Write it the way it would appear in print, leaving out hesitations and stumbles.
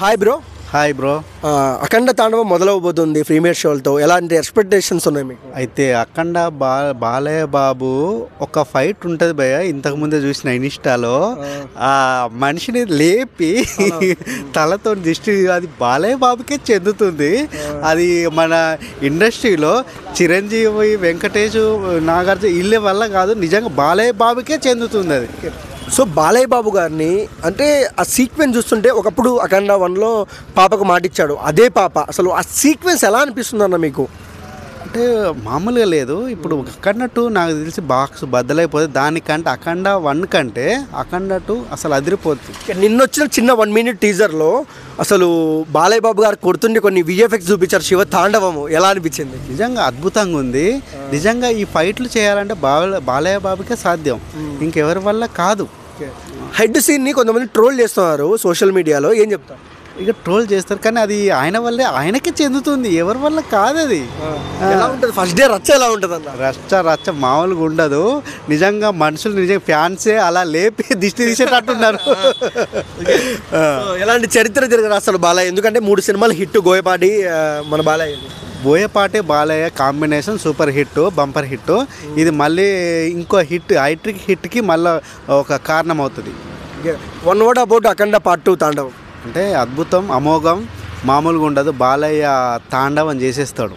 Hi bro. Hi bro. Akhanda Thaandavam మొదలవబోతుంది premier షోలతో. ఎలాంటి expectations ఉన్నాయి మీకు? అయితే అఖండ బాలయ్య బాబు ఒక ఫైట్ ఉంటుంది భయ్య, ఇంతకుముందే చూసిన ఇన్స్టాలో. ఆ మనిషిని లేపి తలతో దిష్టి, అది బాలయ్య బాబుకే చెందుతుంది. అది మన ఇండస్ట్రీలో చిరంజీవి, వెంకటేష్, నాగార్జున వీళ్ళ వల్ల కాదు, నిజంగా బాలయ్య బాబుకే చెందుతుంది అది. సో బాలయ్య బాబు గారిని అంటే ఆ సీక్వెన్స్ చూస్తుంటే ఒకప్పుడు అఖండ 1లో పాపకు మాటిచ్చాడు, అదే పాప. అసలు ఆ సీక్వెన్స్ ఎలా అనిపిస్తుంది అన్న మీకు? అంటే మామూలుగా లేదు. ఇప్పుడు అఖండ 2 నాకు తెలిసి బాక్స్ బద్దలైపోతుంది. దానికంటే అఖండ 1 కంటే అఖండ 2 అసలు అదిరిపోతుంది. నిన్నొచ్చిన చిన్న 1 minute టీజర్లో అసలు బాలయ్య బాబు గారు కొడుతుండే కొన్ని విఎఫ్ఎక్స్ చూపించారు. శివ తాండవము ఎలా అనిపించింది? నిజంగా అద్భుతంగా ఉంది. నిజంగా ఈ ఫైట్లు చేయాలంటే బాలయ్య బాబుకే సాధ్యం, ఇంకెవరి వల్ల కాదు. హెడ్ సీన్ని కొంతమంది ట్రోల్ చేస్తున్నారు సోషల్ మీడియాలో, ఏం చెప్తారు? ఇక ట్రోల్ చేస్తారు, కానీ అది ఆయన వల్లే, ఆయనకే చెందుతుంది, ఎవరి వల్ల కాదు. అది ఎలా ఉంటుంది? ఫస్ట్ డే రచ్చ ఎలా ఉంటుంది అన్న? రచ్చ మామూలుగా ఉండదు. నిజంగా మనుషులు నిజంగా ఫ్యాన్సే అలా లేపి దిష్టి తీసేటట్టున్నారు. ఎలాంటి చరిత్ర జరగదు అసలు బాలయ్య, ఎందుకంటే 3 సినిమాలు హిట్ గోయపాటి మన Balayya. Boyapati Balayya combination super hit, bumper hit. ఇది మళ్ళీ ఇంకో హిట్, హైట్రిక్ హిట్కి మళ్ళీ ఒక కారణం అవుతుంది. 1 word అబౌట్ అఖండ పార్ట్ 2 తాండవం. అంటే అద్భుతం, అమోఘం, మామూలుగా ఉండదు. బాలయ్య తాండవం చేసేస్తాడు.